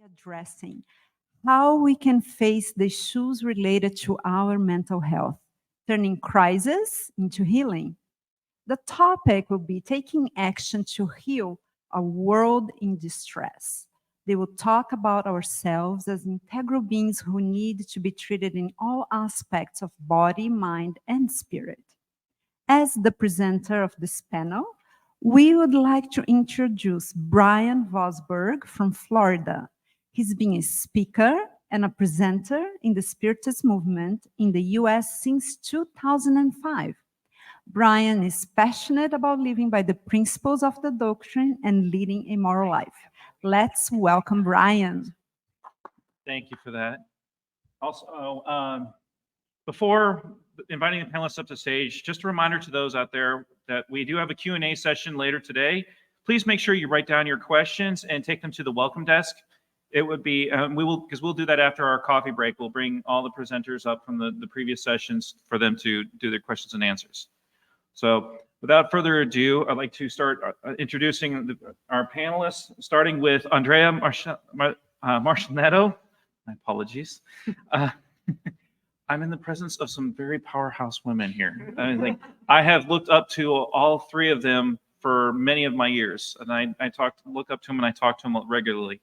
Addressing how we can face the issues related to our mental health, turning crisis into healing. The topic will be taking action to heal a world in distress. They will talk about ourselves as integral beings who need to be treated in all aspects of body, mind, and spirit. As the presenter of this panel, we would like to introduce Brian Vosberg from Florida. He's been a speaker and a presenter in the Spiritist movement in the US since 2005. Brian is passionate about living by the principles of the doctrine and leading a moral life. Let's welcome Brian. Thank you for that. Also, before inviting the panelists up to stage, just a reminder to those out there that we do have a Q&A session later today. Please make sure you write down your questions and take them to the welcome desk. It would be, because we'll do that after our coffee break. We'll bring all the presenters up from the previous sessions for them to do their questions and answers. So without further ado, I'd like to start introducing our panelists, starting with Andreia Marshall-Netto. My apologies. I'm in the presence of some very powerhouse women here. I have looked up to all three of them for many of my years, and I look up to them and I talk to them regularly.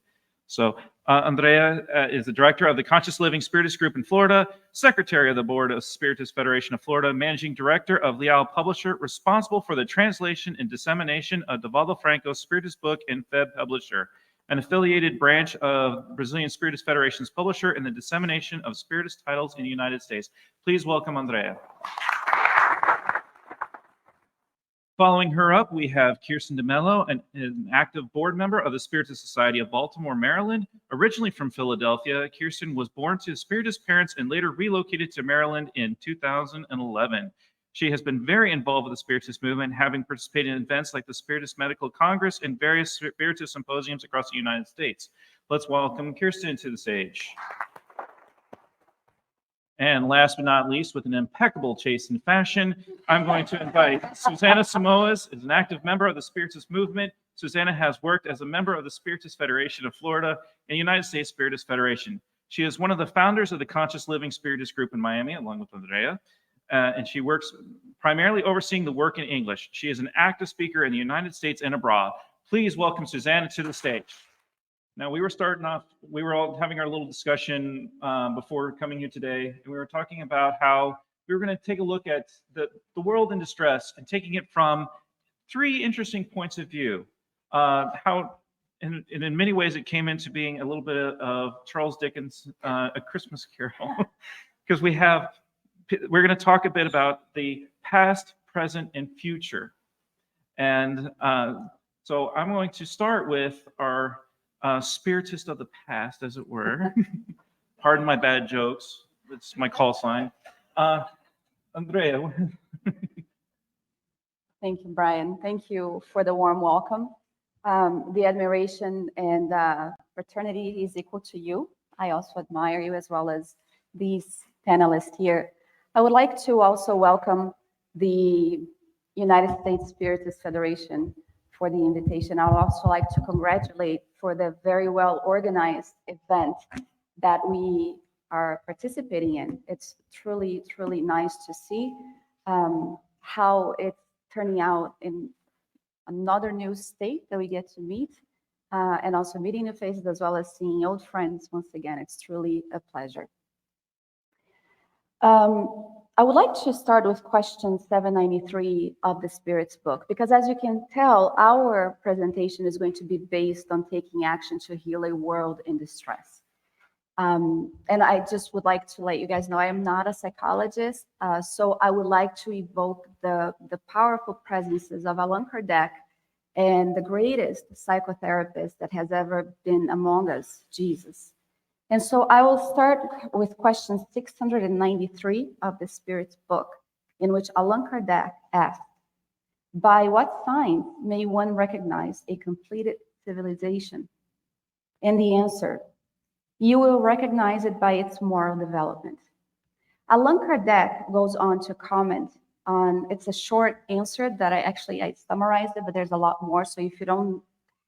So Andreia is the director of the Conscious Living Spiritist Group in Florida, secretary of the board of Spiritist Federation of Florida, managing director of Leal Publisher, responsible for the translation and dissemination of DeMelo Franco's Spiritist book and Feb Publisher, an affiliated branch of Brazilian Spiritist Federation's publisher, and the dissemination of Spiritist titles in the United States. Please welcome Andreia. Following her up, we have Kirsten DeMelo, an active board member of the Spiritist Society of Baltimore, Maryland. Originally from Philadelphia, Kirsten was born to Spiritist parents and later relocated to Maryland in 2011. She has been very involved with the Spiritist movement, having participated in events like the Spiritist Medical Congress and various Spiritist symposiums across the United States. Let's welcome Kirsten to the stage. And last but not least, with an impeccable chastened fashion, I'm going to invite Suzana Simoes, is an active member of the Spiritist movement. Suzana has worked as a member of the Spiritist Federation of Florida and United States Spiritist Federation. She is one of the founders of the Conscious Living Spiritist Group in Miami, along with Andreia, and she works primarily overseeing the work in English. She is an active speaker in the United States and abroad. Please welcome Suzana to the stage. Now, we were all having our little discussion before coming here today, and we were talking about how we were going to take a look at the world in distress and taking it from three interesting points of view. How, and in many ways, it came into being a little bit of Charles Dickens' A Christmas Carol, because we're going to talk a bit about the past, present, and future. And so I'm going to start with our Spiritist of the past, as it were. Pardon my bad jokes. It's my call sign. Andreia. Thank you, Brian. Thank you for the warm welcome. The admiration and fraternity is equal to you. I also admire you, as well as these panelists here. I would like to also welcome the United States Spiritist Federation for the invitation. I would also like to congratulate for the very well organized event that we are participating in. It's truly, truly nice to see how it's turning out in another new state that we get to meet, and also meeting new faces as well as seeing old friends once again. It's truly a pleasure. I would like to start with question 793 of the Spirit's book, because as you can tell, our presentation is going to be based on taking action to heal a world in distress. And I just would like to let you guys know I am not a psychologist, so I would like to evoke the powerful presences of Allan Kardec and the greatest psychotherapist that has ever been among us, Jesus. And so I will start with question 693 of the Spirit's book, in which Allan Kardec asked, by what sign may one recognize a completed civilization? And the answer, you will recognize it by its moral development. Allan Kardec goes on to comment It's a short answer that I summarized it, but there's a lot more. So if you don't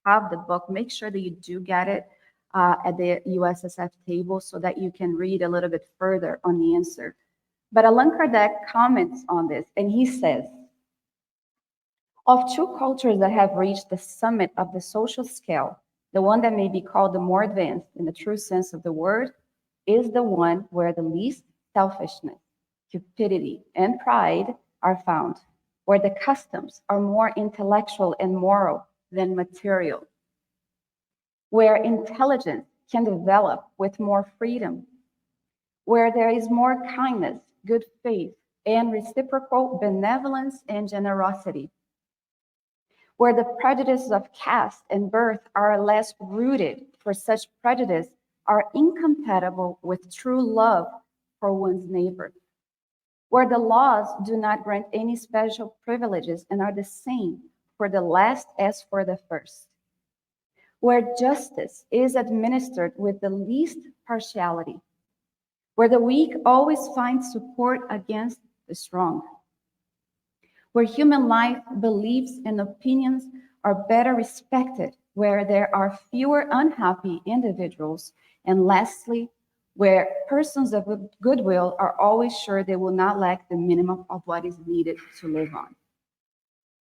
have the book, make sure that you do get it at the USSF table so that you can read a little bit further on the answer. But Allan Kardec comments on this, and he says, of two cultures that have reached the summit of the social scale, the one that may be called the more advanced in the true sense of the word is the one where the least selfishness, cupidity, and pride are found, where the customs are more intellectual and moral than material, where intelligence can develop with more freedom, where there is more kindness, good faith, and reciprocal benevolence and generosity, where the prejudices of caste and birth are less rooted, for such prejudice are incompatible with true love for one's neighbor, where the laws do not grant any special privileges and are the same for the last as for the first, where justice is administered with the least partiality, where the weak always find support against the strong, where human life, beliefs, and opinions are better respected, where there are fewer unhappy individuals, and lastly, where persons of goodwill are always sure they will not lack the minimum of what is needed to live on.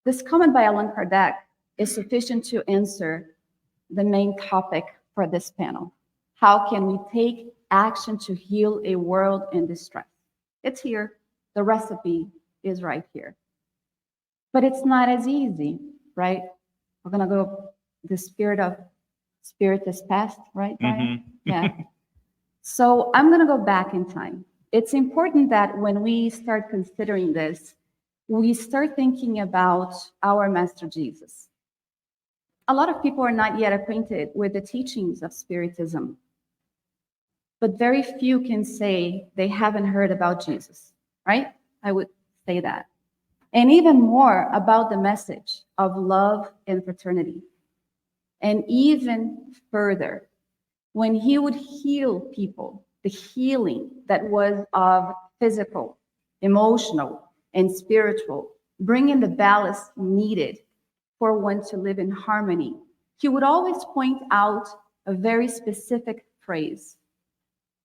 This comment by Allan Kardec is sufficient to answer the main topic for this panel. How can we take action to heal a world in distress? It's here. The recipe is right here. But it's not as easy, right? We're going to go the spirit of Spiritist past, right, Brian? Yeah. So I'm going to go back in time. It's important that when we start considering this, we start thinking about our Master Jesus. A lot of people are not yet acquainted with the teachings of Spiritism, but very few can say they haven't heard about Jesus, right? I would say that. And even more about the message of love and fraternity. And even further, when he would heal people, the healing that was of physical, emotional, and spiritual, bringing the ballast needed for one to live in harmony, he would always point out a very specific phrase.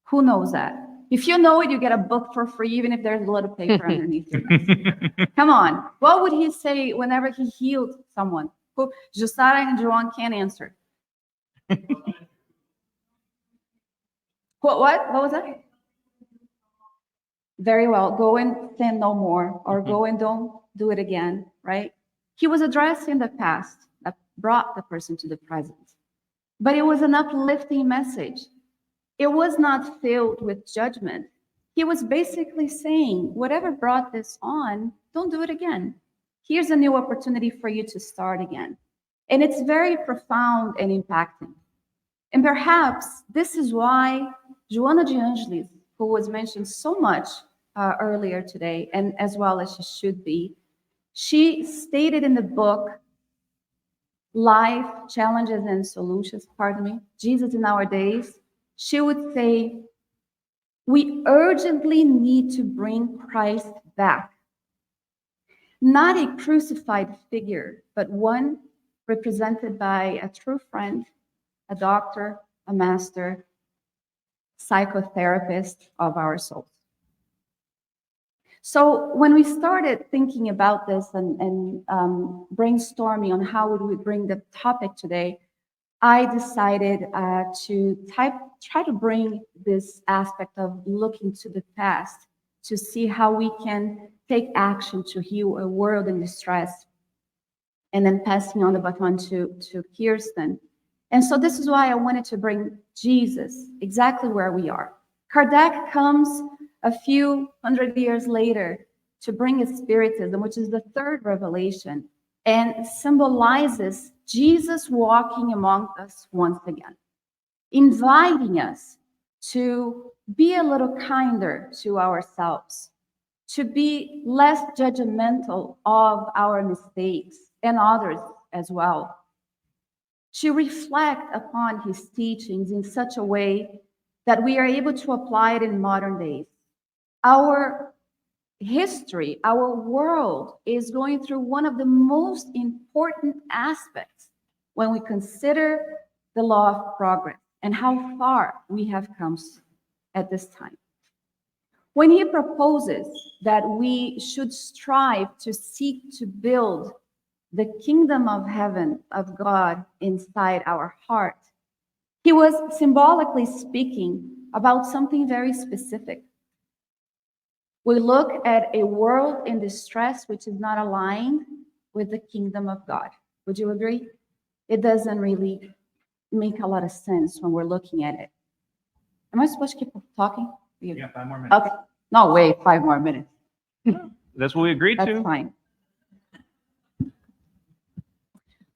Who knows that? If you know it, you get a book for free, even if there's a little paper underneath your desk. Come on. What would he say whenever he healed someone? Who Suzana and Joan can't answer. What was that? Very well. Go and sin no more, or go and don't do it again, right? He was addressing the past that brought the person to the present. But it was an uplifting message. It was not filled with judgment. He was basically saying, whatever brought this on, don't do it again. Here's a new opportunity for you to start again. And it's very profound and impacting. And perhaps this is why Joana de Angelis, who was mentioned so much earlier today, and as well as she should be, she stated in the book, Life, Challenges and Solutions, Jesus in Our Days, she would say, we urgently need to bring Christ back. Not a crucified figure, but one represented by a true friend, a doctor, a master, psychotherapist of our souls. So when we started thinking about this and brainstorming on how would we bring the topic today, I decided to try to bring this aspect of looking to the past to see how we can take action to heal a world in distress, and then passing on the baton to Kirsten. And so this is why I wanted to bring Jesus exactly where we are. Kardec comes a few hundred years later to bring us Spiritism, which is the third revelation, and symbolizes Jesus walking among us once again, inviting us to be a little kinder to ourselves, to be less judgmental of our mistakes and others as well, to reflect upon his teachings in such a way that we are able to apply it in modern days. Our history, our world is going through one of the most important aspects when we consider the law of progress and how far we have come at this time. When he proposes that we should strive to seek to build the kingdom of heaven, of God, inside our heart, he was symbolically speaking about something very specific. We look at a world in distress which is not aligned with the kingdom of God. Would you agree? It doesn't really make a lot of sense when we're looking at it. Am I supposed to keep talking? Yeah, 5 more minutes. Okay. No, wait, 5 more minutes. That's what we agreed That's to. fine.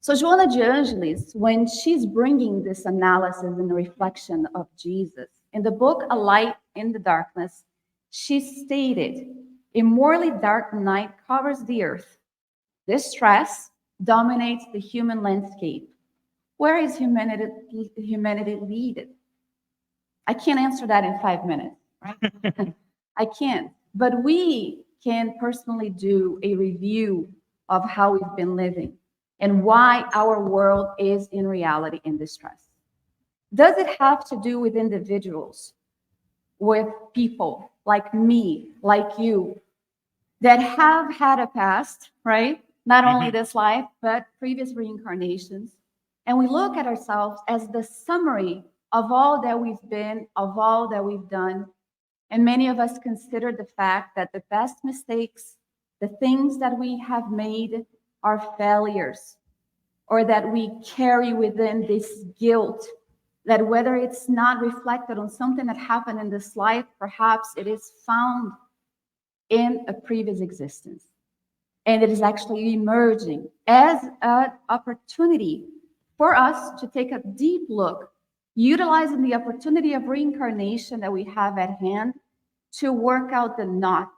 So Joana de Angelis, when she's bringing this analysis and reflection of Jesus, in the book A Light in the Darkness, she stated, a morally dark night covers the earth. Distress dominates the human landscape. Where is humanity leaded? I can't answer that in 5 minutes, right? I can't. But we can personally do a review of how we've been living and why our world is in reality in distress. Does it have to do with individuals, with people like me, like you, that have had a past, right? Not only this life, but previous reincarnations. And we look at ourselves as the summary of all that we've been, of all that we've done. And many of us consider the fact that the best mistakes, the things that we have made are failures, or that we carry within this guilt, that whether it's not reflected on something that happened in this life, perhaps it is found in a previous existence. And it is actually emerging as an opportunity for us to take a deep look, utilizing the opportunity of reincarnation that we have at hand to work out the knot,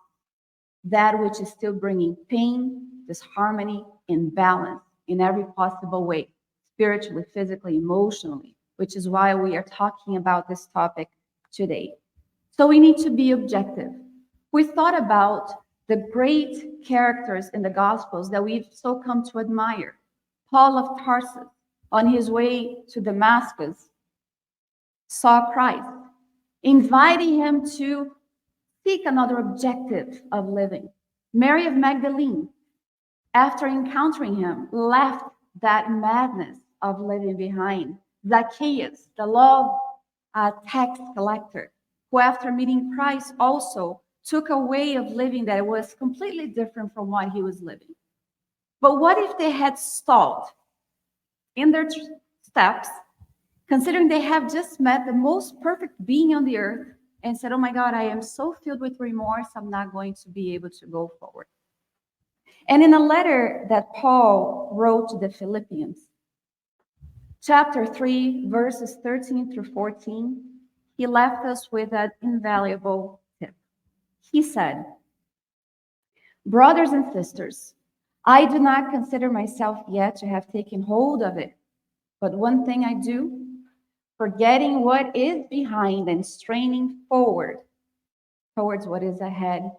that which is still bringing pain, disharmony, imbalance in every possible way, spiritually, physically, emotionally, which is why we are talking about this topic today. So we need to be objective. We thought about the great characters in the Gospels that we've so come to admire. Paul of Tarsus, on his way to Damascus, saw Christ, inviting him to seek another objective of living. Mary of Magdalene, after encountering him, left that madness of living behind. Zacchaeus, the law tax collector, who after meeting Christ also took a way of living that was completely different from what he was living. But what if they had stalled in their steps, considering they have just met the most perfect being on the earth, and said, oh my God, I am so filled with remorse, I'm not going to be able to go forward. And in a letter that Paul wrote to the Philippians, chapter 3, verses 13 through 14, he left us with an invaluable tip. He said, brothers and sisters, I do not consider myself yet to have taken hold of it, but one thing I do, forgetting what is behind and straining forward towards what is ahead,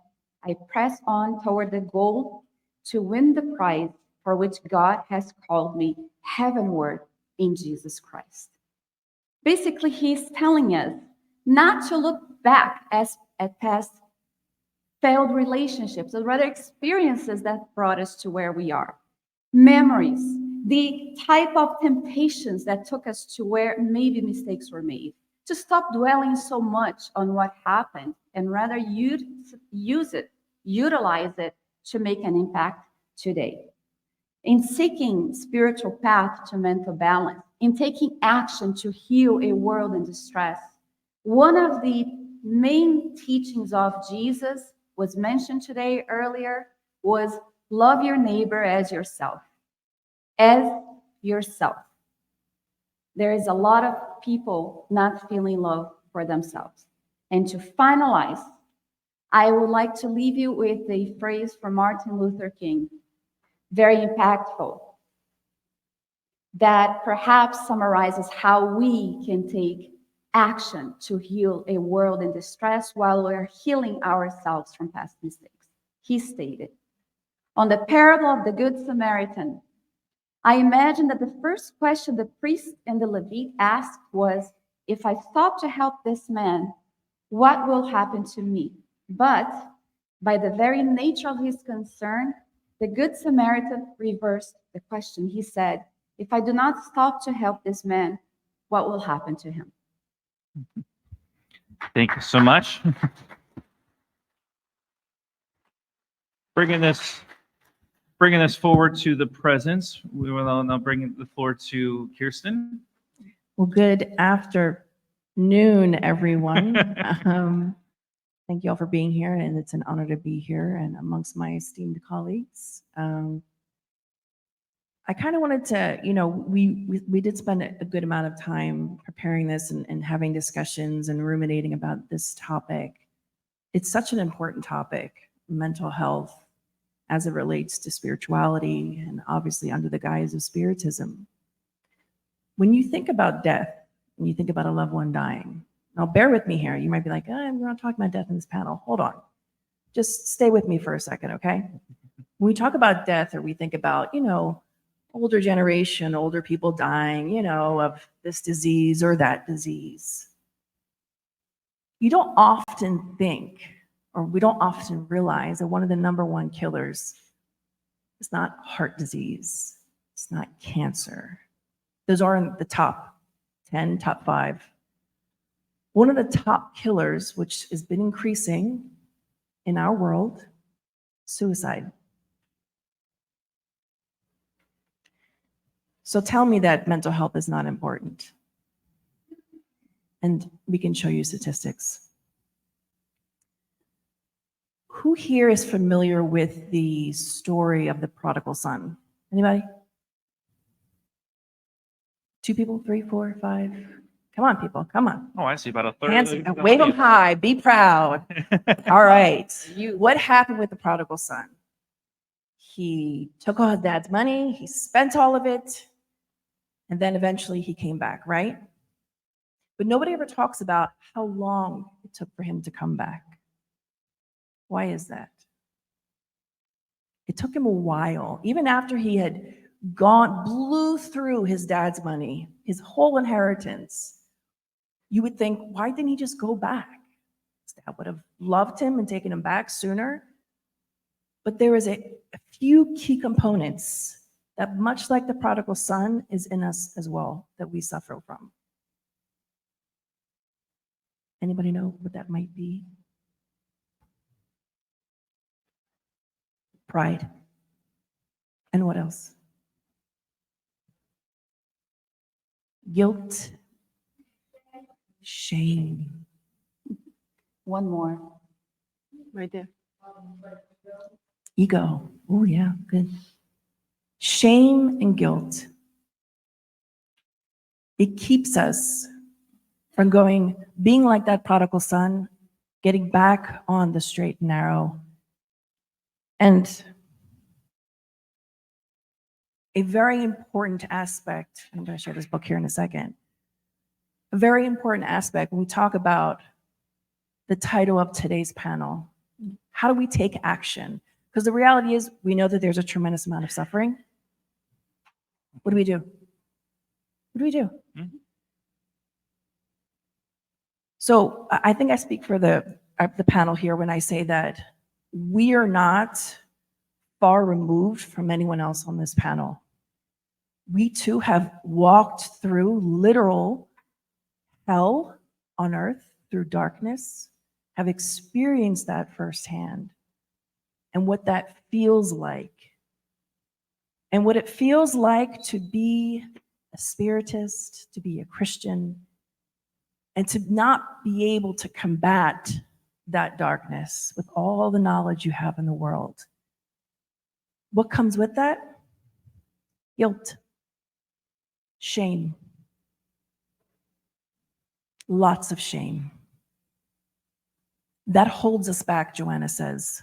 I press on toward the goal to win the prize for which God has called me heavenward in Jesus Christ. Basically, he's telling us not to look back at past failed relationships, but rather experiences that brought us to where we are. Memories, the type of temptations that took us to where maybe mistakes were made. To stop dwelling so much on what happened and rather use it, utilize it to make an impact today. In seeking spiritual path to mental balance, in taking action to heal a world in distress, one of the main teachings of Jesus was mentioned today earlier was love your neighbor as yourself. As yourself. There is a lot of people not feeling love for themselves. And to finalize, I would like to leave you with a phrase from Martin Luther King, very impactful, that perhaps summarizes how we can take action to heal a world in distress while we're healing ourselves from past mistakes. He stated, on the parable of the Good Samaritan, I imagine that the first question the priest and the Levite asked was, if I stop to help this man, what will happen to me? But by the very nature of his concern, the Good Samaritan reversed the question. He said, if I do not stop to help this man, what will happen to him? Thank you so much. Bringing this forward to the presence, we will now bring the floor to Kirsten. Well, good afternoon, everyone. Thank you all for being here, and it's an honor to be here and amongst my esteemed colleagues. I kind of wanted to, we did spend a good amount of time preparing this and having discussions and ruminating about this topic. It's such an important topic, mental health, as it relates to spirituality and obviously under the guise of Spiritism. When you think about death, and you think about a loved one dying, now bear with me here. You might be like, we're not talking about death in this panel. Hold on. Just stay with me for a second, okay? When we talk about death, or we think about, older generation, older people dying, of this disease or that disease, you don't often think, or we don't often realize that one of the number one killers is not heart disease. It's not cancer. Those are in the top 10, top 5. One of the top killers, which has been increasing in our world, suicide. So tell me that mental health is not important. And we can show you statistics. Who here is familiar with the story of the prodigal son? Anybody? 2 people, 3, 4, 5. Come on, people, come on. Oh, I see about a third. Hands, of the wave them audience. high, be proud. All right. What happened with the prodigal son? He took all his dad's money, he spent all of it, and then eventually he came back, right? But nobody ever talks about how long it took for him to come back. Why is that? It took him a while, even after he had blew through his dad's money, his whole inheritance. You would think, why didn't he just go back? His dad would have loved him and taken him back sooner. But there is a few key components that, much like the prodigal son, is in us as well, that we suffer from. Anybody know what that might be? Pride. And what else? Guilt. Shame. One more. Right there. Ego. Oh, yeah, good. Shame and guilt. It keeps us from being like that prodigal son, getting back on the straight and narrow. And a very important aspect, I'm going to share this book here in a second. A very important aspect when we talk about the title of today's panel, how do we take action? Because the reality is, we know that there's a tremendous amount of suffering. What do we do? What do we do? Mm-hmm. So I think I speak for the panel here when I say that we are not far removed from anyone else on this panel. We too have walked through literal hell on earth, through darkness, have experienced that firsthand, and what that feels like. And what it feels like to be a Spiritist, to be a Christian, and to not be able to combat that darkness with all the knowledge you have in the world. What comes with that? Guilt, shame, lots of shame. That holds us back, Joanna says.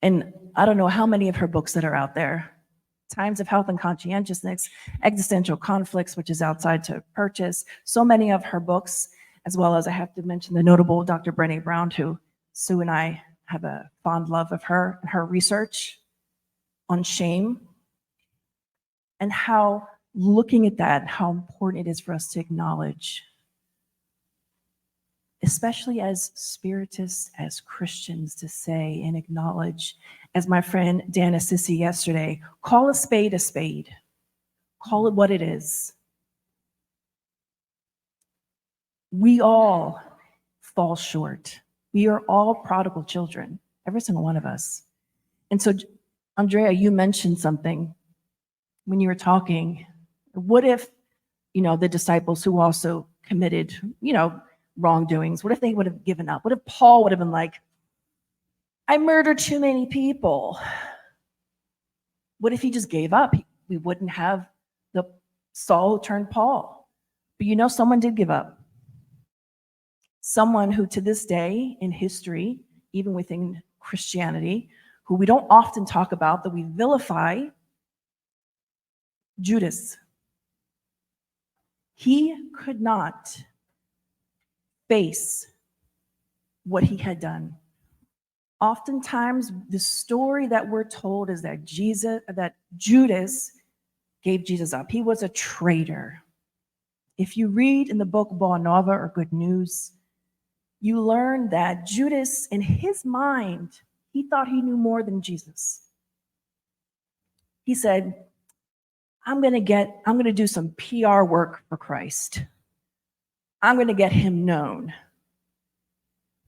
And I don't know how many of her books that are out there. Times of Health and Conscientiousness, Existential Conflicts, which is outside to purchase. So many of her books, as well as I have to mention the notable Dr. Brené Brown, who Sue and I have a fond love of her and her research on shame, and how looking at that, how important it is for us to acknowledge, especially as Spiritists, as Christians, to say and acknowledge, as my friend Dan Assisi yesterday, call a spade a spade. Call it what it is. We all fall short. We are all prodigal children, every single one of us. And so, Andreia, you mentioned something when you were talking. What if, the disciples who also committed, wrongdoings, what if they would have given up? What if Paul would have been like, I murdered too many people? What if he just gave up? We wouldn't have the Saul who turned Paul. But someone did give up. Someone who to this day in history, even within Christianity, who we don't often talk about, that we vilify, Judas. He could not face what he had done. Oftentimes, the story that we're told is that Judas gave Jesus up. He was a traitor. If you read in the book Boa Nova or Good News, you learn that Judas, in his mind, he thought he knew more than Jesus. He said, I'm going to do some PR work for Christ. I'm going to get him known.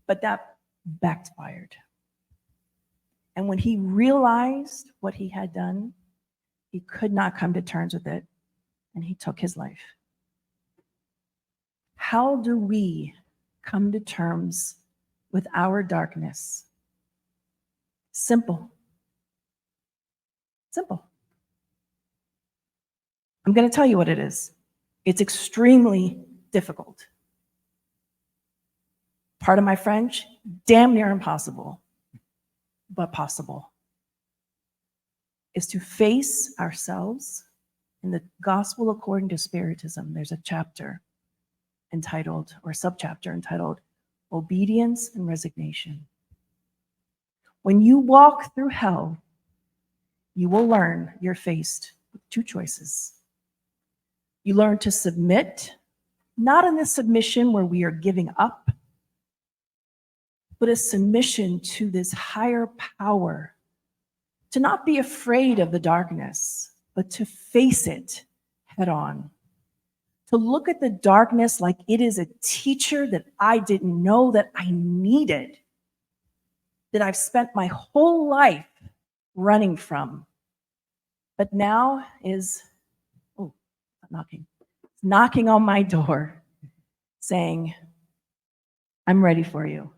But that backfired. And when he realized what he had done, he could not come to terms with it, and he took his life. How do we come to terms with our darkness? Simple. Simple. I'm going to tell you what it is. It's extremely difficult. Pardon my French, damn near impossible, but possible, is to face ourselves. In the Gospel according to Spiritism, there's a chapter entitled, or subchapter entitled, Obedience and Resignation. When you walk through hell, you will learn you're faced with two choices. You learn to submit, not in the submission where we are giving up, but a submission to this higher power, to not be afraid of the darkness, but to face it head on. To look at the darkness like it is a teacher that I didn't know that I needed, that I've spent my whole life running from, but now is, knocking on my door, saying, I'm ready for you.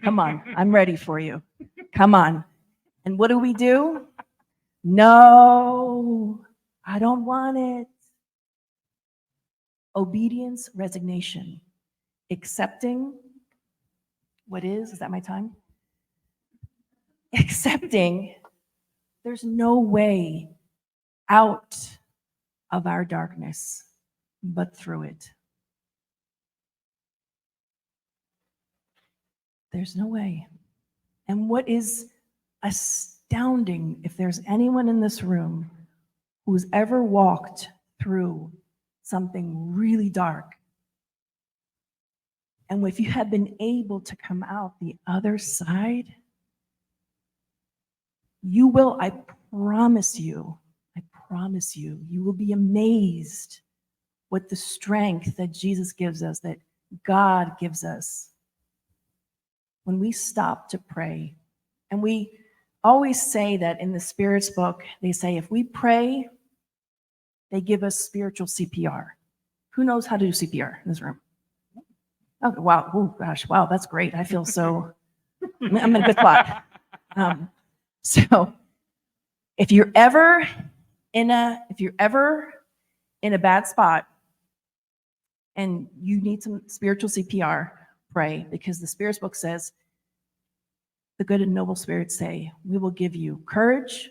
Come on, I'm ready for you. Come on. And what do? No, I don't want it. Obedience, resignation, accepting what is that my time? Accepting there's no way out of our darkness but through it. There's no way. And what is astounding, if there's anyone in this room who's ever walked through something really dark, and if you have been able to come out the other side, you will, I promise you, you will be amazed what the strength that Jesus gives us, that God gives us, when we stop to pray. And we always say that in the Spirit's book, they say if we pray, they give us spiritual CPR. Who knows how to do CPR in this room? Oh, wow. Oh, gosh. Wow, that's great. I feel so, I'm in a good spot. So if you're ever in a bad spot and you need some spiritual CPR, pray, because the Spirit's book says, the good and noble spirits say, we will give you courage,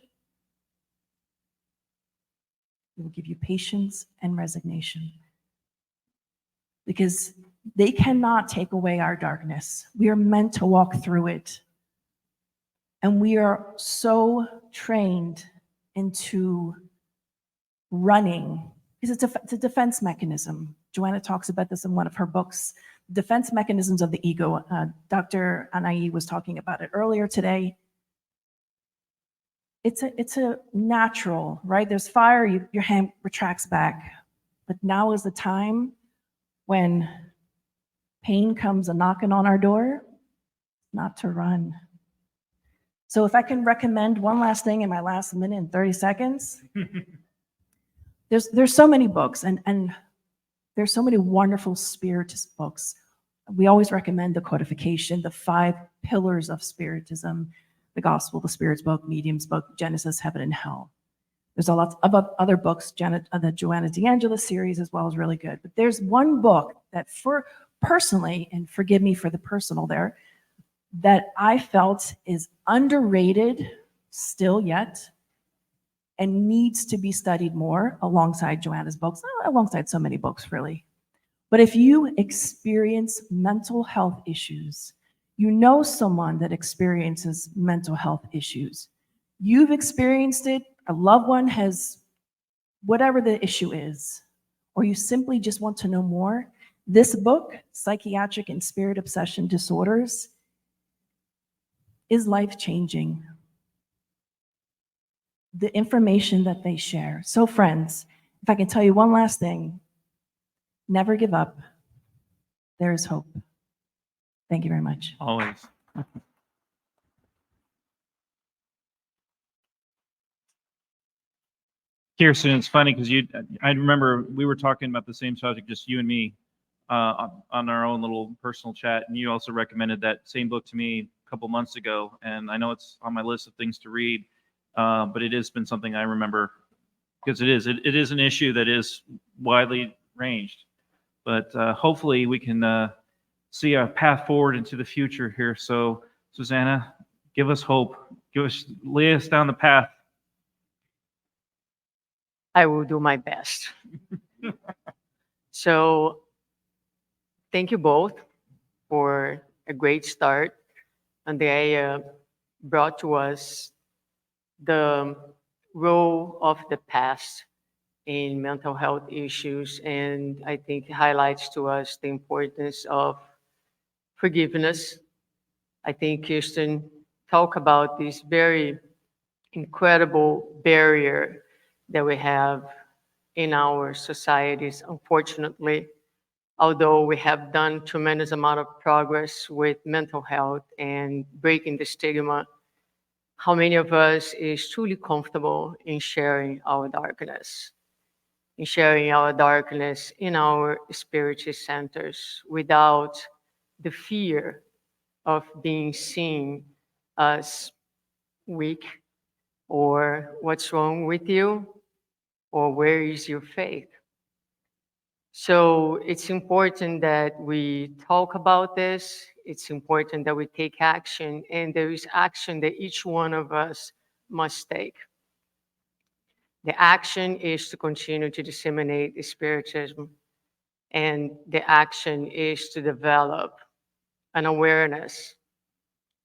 we will give you patience and resignation. Because They cannot take away our darkness. We are meant to walk through it. And we are so trained into running, because it's a defense mechanism. Joanna talks about this in one of her books, Defense Mechanisms of the Ego. Dr. Andreia was talking about it earlier today. It's a natural, right? There's fire, your hand retracts back. But now is the time when pain comes a knocking on our door, not to run. So if I can recommend one last thing in my last minute and 30 seconds, there's so many books and there's so many wonderful Spiritist books. We always recommend the codification, the 5 pillars of Spiritism, the Gospel, the Spirit's book, Medium's book, Genesis, Heaven and Hell. There's a lot of other books, the Joanna D'Angelo series as well is really good. But there's one book that for personally, and forgive me for the personal there, that I felt is underrated still yet and needs to be studied more alongside Joanna's books, alongside so many books really. But if you experience mental health issues, you know someone that experiences mental health issues, you've experienced it, a loved one has, whatever the issue is, or you simply just want to know more, this book, Psychiatric and Spirit Obsession Disorders, is life-changing. The information that they share. So friends, if I can tell you one last thing, never give up. There is hope. Thank you very much. Always. Kirsten, it's funny because I remember we were talking about the same subject, just you and me, on our own little personal chat, and you also recommended that same book to me a couple months ago, and I know it's on my list of things to read, but it has been something I remember because it is an issue that is widely ranged, but hopefully we can see a path forward into the future here. So, Suzana, give us hope. Lay us down the path. I will do my best. So thank you both for a great start. Andreia brought to us the role of the past in mental health issues, and I think it highlights to us the importance of forgiveness. I think Kirsten talked about this very incredible barrier that we have in our societies, unfortunately. Although we have done tremendous amount of progress with mental health and breaking the stigma, how many of us is truly comfortable in sharing our darkness, in our spiritist centers without the fear of being seen as weak or what's wrong with you or where is your faith? So it's important that we talk about this. It's important that we take action, and there is action that each one of us must take. The action is to continue to disseminate Spiritism, and the action is to develop an awareness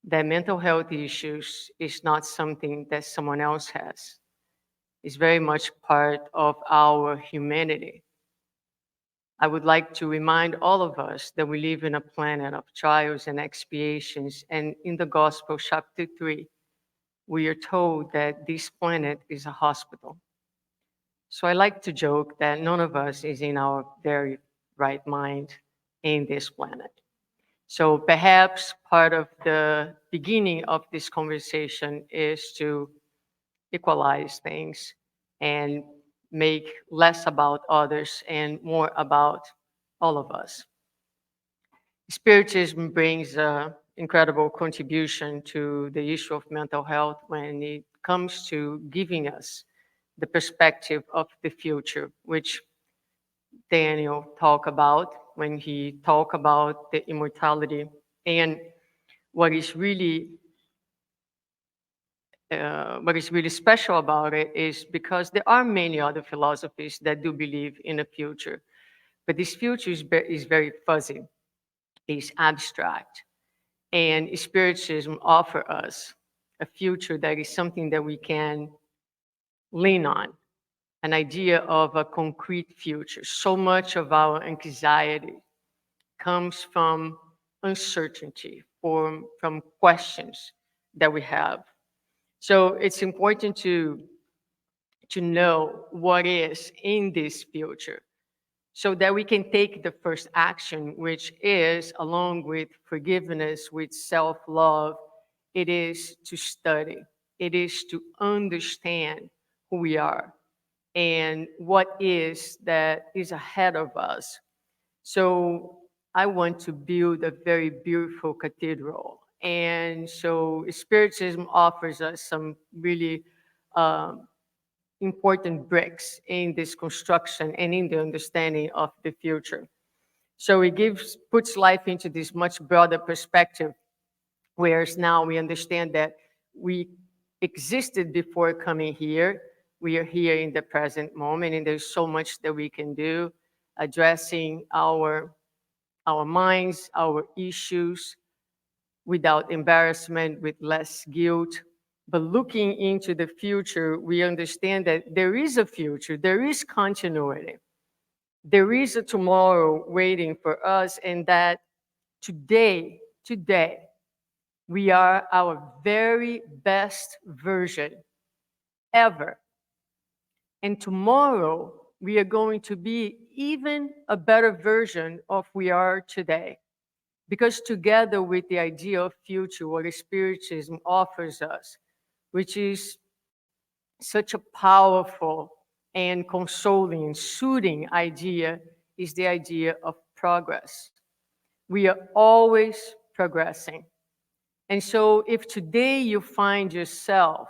that mental health issues is not something that someone else has. It's very much part of our humanity. I would like to remind all of us that we live in a planet of trials and expiations, and in the Gospel, chapter 3, we are told that this planet is a hospital. So I like to joke that none of us is in our very right mind in this planet. So perhaps part of the beginning of this conversation is to equalize things and make less about others and more about all of us. Spiritism brings an incredible contribution to the issue of mental health when it comes to giving us the perspective of the future, which Daniel talked about when he talked about the immortality. And what is really special about it is because there are many other philosophies that do believe in a future. But this future is very fuzzy, it's abstract. And Spiritism offers us a future that is something that we can lean on, an idea of a concrete future. So much of our anxiety comes from uncertainty, from questions that we have. So it's important to know what is in this future so that we can take the first action, which is, along with forgiveness, with self-love, it is to study. It is to understand who we are and what is that is ahead of us. So I want to build a very beautiful cathedral. And so Spiritism offers us some really important bricks in this construction and in the understanding of the future. So it puts life into this much broader perspective, whereas now we understand that we existed before coming here. We are here in the present moment, and there's so much that we can do addressing our minds, our issues without embarrassment, with less guilt. But looking into the future, we understand that there is a future, there is continuity, there is a tomorrow waiting for us, and that today, we are our very best version ever. And tomorrow, we are going to be even a better version of we are today. Because together with the idea of future, what Spiritism offers us, which is such a powerful and consoling and soothing idea, is the idea of progress. We are always progressing. And so if today you find yourself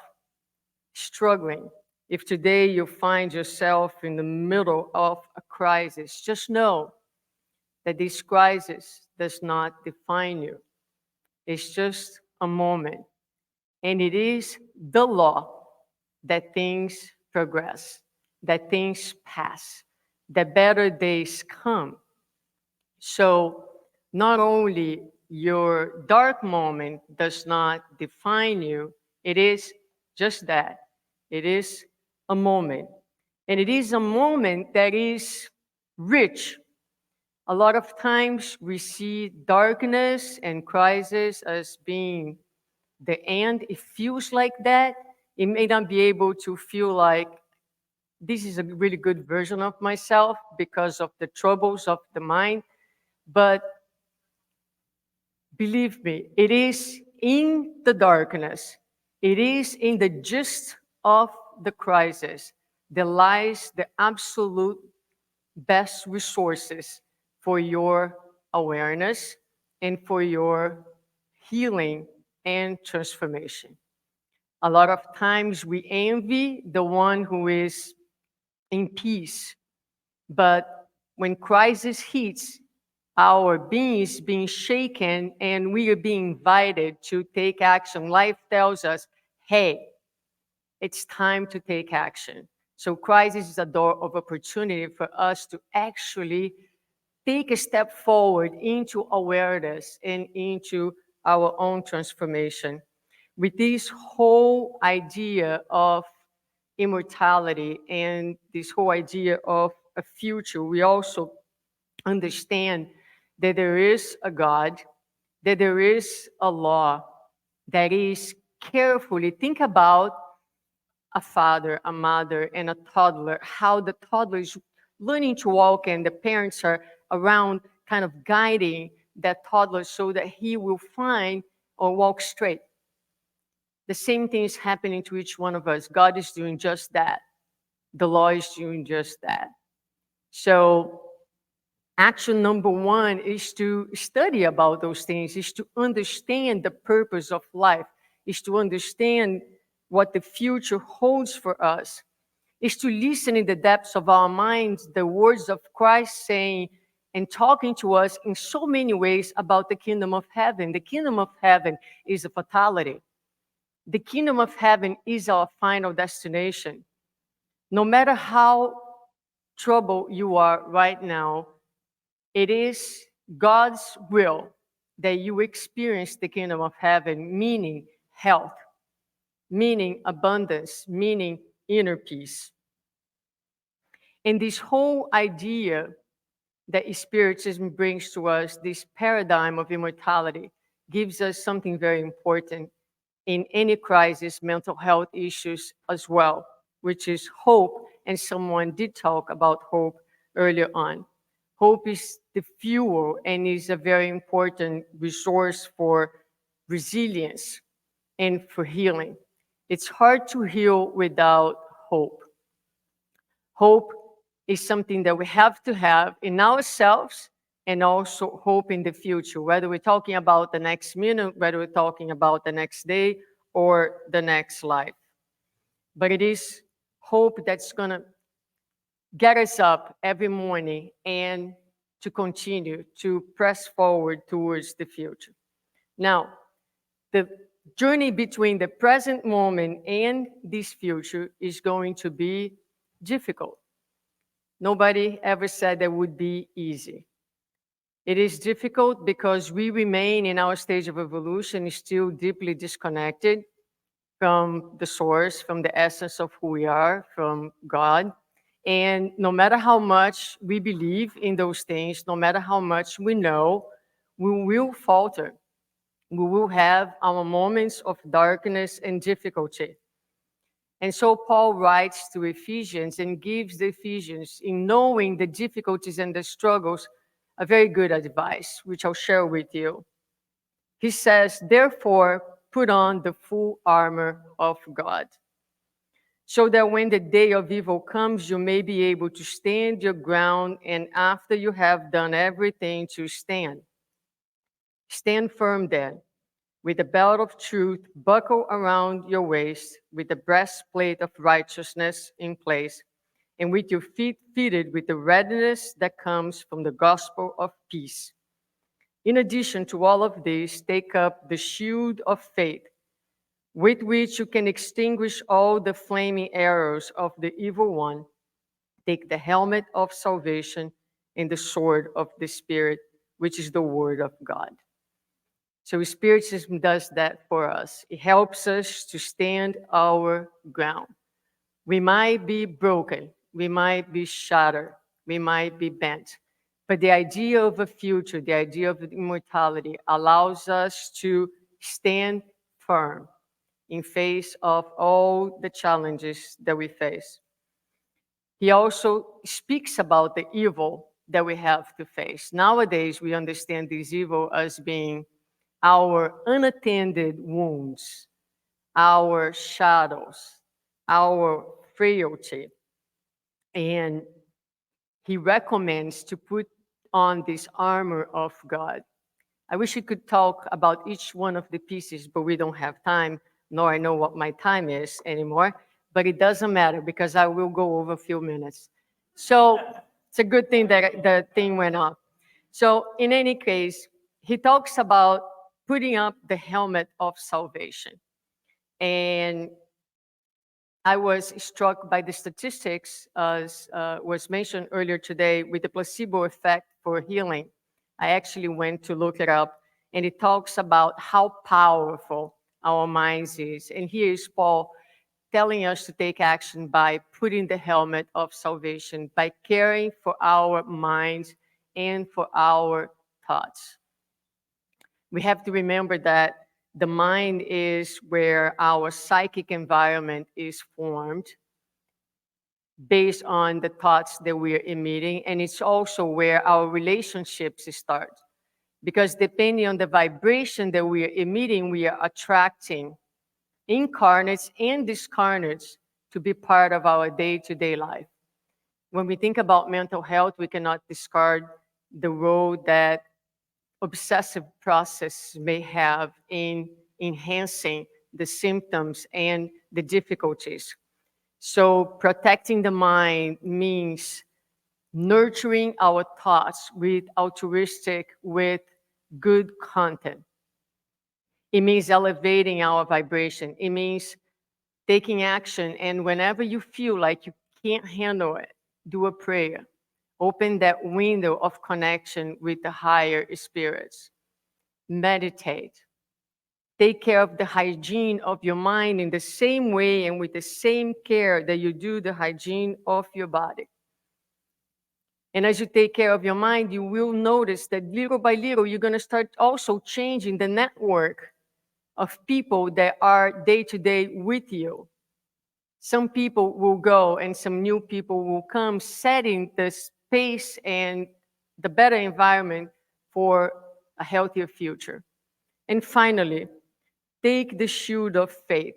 struggling, if today you find yourself in the middle of a crisis, just know that this crisis does not define you. It's just a moment. And it is the law that things progress, that things pass, that better days come. So not only your dark moment does not define you, it is just that. It is a moment. And it is a moment that is rich. A lot of times we see darkness and crisis as being the end. It feels like that. It may not be able to feel like this is a really good version of myself because of the troubles of the mind. But believe me, it is in the darkness, it is in the gist of the crisis, there lies the absolute best resources for your awareness and for your healing and transformation. A lot of times we envy the one who is in peace, but when crisis hits, our being is being shaken and we are being invited to take action. Life tells us, hey, it's time to take action. So crisis is a door of opportunity for us to actually take a step forward into awareness and into our own transformation. With this whole idea of immortality and this whole idea of a future, we also understand that there is a God, that there is a law that is carefully, think about a father, a mother, and a toddler, how the toddler is learning to walk and the parents are around kind of guiding that toddler so that he will find or walk straight. The same thing is happening to each one of us. God is doing just that. The law is doing just that. So action number one is to study about those things, is to understand the purpose of life, is to understand what the future holds for us, is to listen in the depths of our minds the words of Christ saying and talking to us in so many ways about the kingdom of heaven. The kingdom of heaven is a fatality. The kingdom of heaven is our final destination. No matter how troubled you are right now, It is God's will that you experience the kingdom of heaven, meaning health, meaning abundance, meaning inner peace. And this whole idea that Spiritism brings to us, this paradigm of immortality, gives us something very important in any crisis, mental health issues as well, which is hope. And someone did talk about hope earlier on. Hope is the fuel and is a very important resource for resilience and for healing. It's hard to heal without hope. Hope is something that we have to have in ourselves and also hope in the future, whether we're talking about the next minute, whether we're talking about the next day or the next life. But it is hope that's going to get us up every morning and to continue to press forward towards the future. Now, the journey between the present moment and this future is going to be difficult. Nobody ever said that would be easy. It is difficult because we remain in our stage of evolution still deeply disconnected from the source, from the essence of who we are, from God. And no matter how much we believe in those things, no matter how much we know, we will falter. We will have our moments of darkness and difficulty. And so Paul writes to Ephesians and gives the Ephesians, in knowing the difficulties and the struggles, a very good advice, which I'll share with you. He says, therefore, put on the full armor of God, so that when the day of evil comes, you may be able to stand your ground, and after you have done everything, to stand. Stand firm then, with the belt of truth buckled around your waist, with the breastplate of righteousness in place, and with your feet fitted with the readiness that comes from the gospel of peace. In addition to all of this, take up the shield of faith, with which you can extinguish all the flaming arrows of the evil one. Take the helmet of salvation and the sword of the Spirit, which is the word of God. So Spiritism does that for us. It helps us to stand our ground. We might be broken, we might be shattered, we might be bent, but the idea of a future, the idea of immortality allows us to stand firm in face of all the challenges that we face. He also speaks about the evil that we have to face. Nowadays, we understand this evil as being our unattended wounds, our shadows, our frailty. And he recommends to put on this armor of God. I wish we could talk about each one of the pieces, but we don't have time, nor I know what my time is anymore. But it doesn't matter because I will go over a few minutes. So it's a good thing that the thing went off. So in any case, he talks about putting up the helmet of salvation. And I was struck by the statistics, as was mentioned earlier today, with the placebo effect for healing. I actually went to look it up, and it talks about how powerful our minds is. And here is Paul telling us to take action by putting the helmet of salvation, by caring for our minds and for our thoughts. We have to remember that the mind is where our psychic environment is formed based on the thoughts that we are emitting, and it's also where our relationships start. Because depending on the vibration that we are emitting, we are attracting incarnates and discarnates to be part of our day-to-day life. When we think about mental health, we cannot discard the role that obsessive process may have in enhancing the symptoms and the difficulties. So protecting the mind means nurturing our thoughts with altruistic, with good content. It means elevating our vibration. It means taking action. And whenever you feel like you can't handle it, do a prayer. Open that window of connection with the higher spirits. Meditate. Take care of the hygiene of your mind in the same way and with the same care that you do the hygiene of your body. And as you take care of your mind, you will notice that little by little, you're going to start also changing the network of people that are day to day with you. Some people will go and some new people will come, setting the space and the better environment for a healthier future. And finally, take the shield of faith.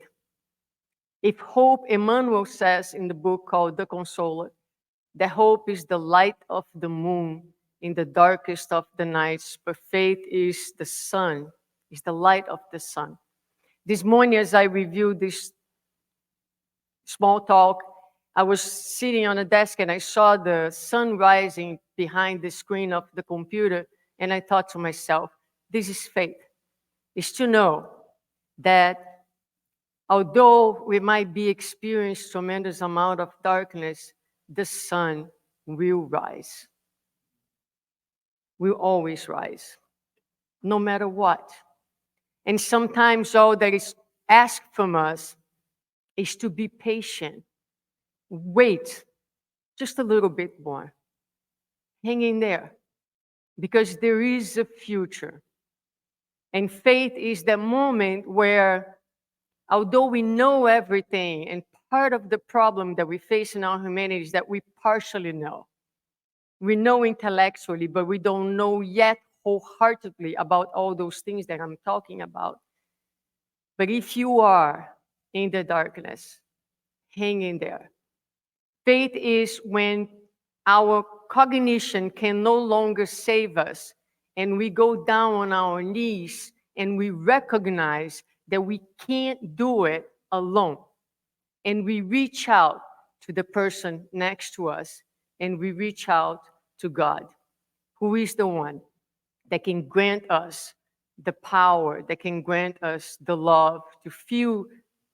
If hope, Emmanuel says in the book called The Consoler, that hope is the light of the moon in the darkest of the nights, but faith is the sun, is the light of the sun. This morning, as I reviewed this small talk, I was sitting on a desk and I saw the sun rising behind the screen of the computer, and I thought to myself, this is faith. Is to know that although we might be experiencing tremendous amount of darkness, the sun will rise. Will always rise, no matter what. And sometimes all that is asked from us is to be patient. Wait just a little bit more. Hang in there, because there is a future. And faith is the moment where, although we know everything, and part of the problem that we face in our humanity is that we partially know. We know intellectually, but we don't know yet wholeheartedly about all those things that I'm talking about. But if you are in the darkness, hang in there. Faith is when our cognition can no longer save us, and we go down on our knees and we recognize that we can't do it alone. And we reach out to the person next to us, and we reach out to God, who is the one that can grant us the power, that can grant us the love to feel,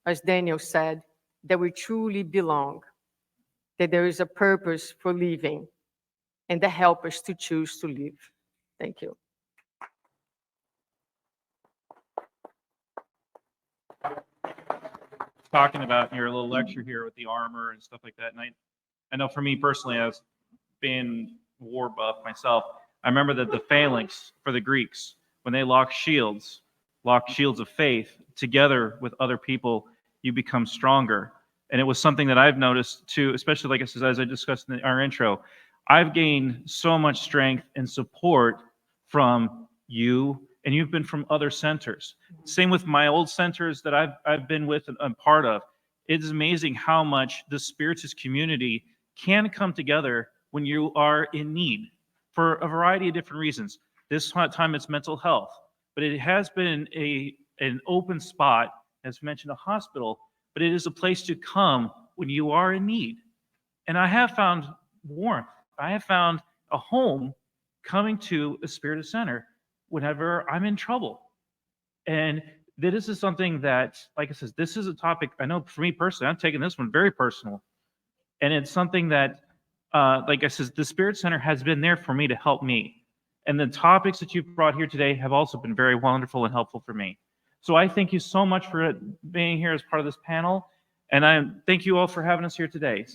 as Daniel said, that we truly belong, that there is a purpose for living, and that help us to choose to live. Thank you. Talking about your little lecture here with the armor and stuff like that. And I know for me personally, as being war buff myself, I remember that the phalanx for the Greeks, when they lock shields of faith together with other people, you become stronger. And it was something that I've noticed too, especially like I said, as I discussed in our intro, I've gained so much strength and support from you, and you've been from other centers. Same with my old centers that I've been with and I'm part of. It is amazing how much the Spiritist community can come together when you are in need for a variety of different reasons. This time it's mental health, but it has been an open spot, as mentioned, a hospital, but it is a place to come when you are in need. And I have found warmth. I have found a home coming to a Spiritist center whenever I'm in trouble. And this is something that, like I said, this is a topic, I know for me personally, I'm taking this one very personal. And it's something that, like I said, the Spirit Center has been there for me to help me. And the topics that you've brought here today have also been very wonderful and helpful for me. So I thank you so much for being here as part of this panel. And I thank you all for having us here today.